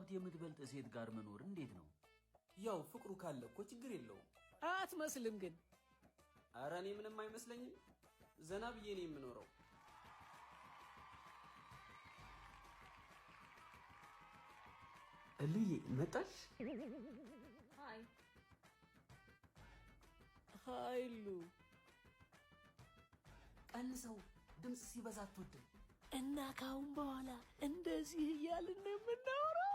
በሀብት የምትበልጥ ሴት ጋር መኖር እንዴት ነው? ያው ፍቅሩ ካለ እኮ ችግር የለውም። አትመስልም ግን። ኧረ እኔ ምንም አይመስለኝም። ዘና ብዬ ነው የምኖረው። እልዬ መጣሽ? ሃይ ኃይሉ ቀንሰው፣ ድምፅ ሲበዛ አትወድም። እና ካሁን በኋላ እንደዚህ እያልን ነው የምናወራው።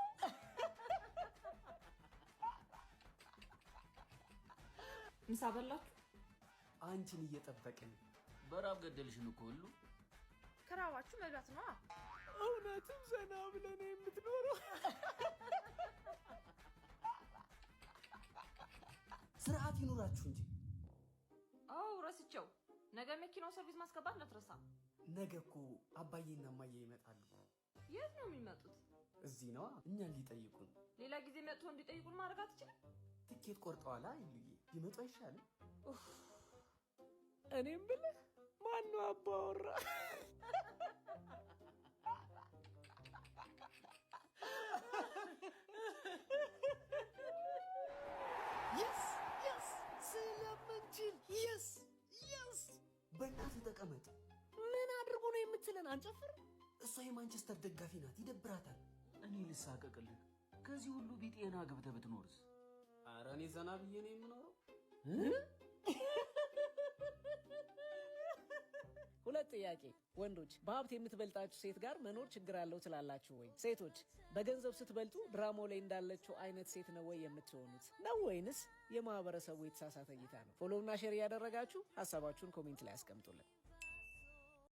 ምሳ በላችሁ? አንቺን እየጠበቅን። በራብ ገደልሽን እኮ ሁሉ። ከራባችሁ መብላት ነው። እውነትም ዘና ብለን የምትኖረው። ስርዓት ይኑራችሁ እንጂ። አው ረስቸው። ነገ መኪናው ሰርቪስ ማስገባት እንዳትረሳ። ነገ እኮ አባዬና እማዬ ይመጣሉ። የት ነው የሚመጡት? እዚህ ነዋ፣ እኛን ሊጠይቁን። ሌላ ጊዜ መጥቶ እንዲጠይቁን ማድረግ አትችልም? ትኬት ቆርጠዋላ ይሉዬ። ቢመጡ አይሻልም? እኔም ብልህ ማነው አባወራ? የስ ስለምንችል የስ በእናትህ ተቀመጥ። ምን አድርጉ ነው የምትለን? አንጨፍር። እሷ የማንቸስተር ደጋፊ ናት፣ ይደብራታል። እኔ ልሳቀቅልህ። ከዚህ ሁሉ ቢጤና ገብተህ ብትኖርስ? ኧረ እኔ ዘና ብዬ ነው የምኖረው። ሁለት ጥያቄ። ወንዶች በሀብት የምትበልጣችሁ ሴት ጋር መኖር ችግር አለው ትላላችሁ ወይ? ሴቶች በገንዘብ ስትበልጡ ድራማው ላይ እንዳለችው አይነት ሴት ነው ወይ የምትሆኑት? ነው ወይንስ የማህበረሰቡ የተሳሳተ እይታ ነው? ፎሎውና ሼር እያደረጋችሁ ሀሳባችሁን ኮሜንት ላይ አስቀምጡልን።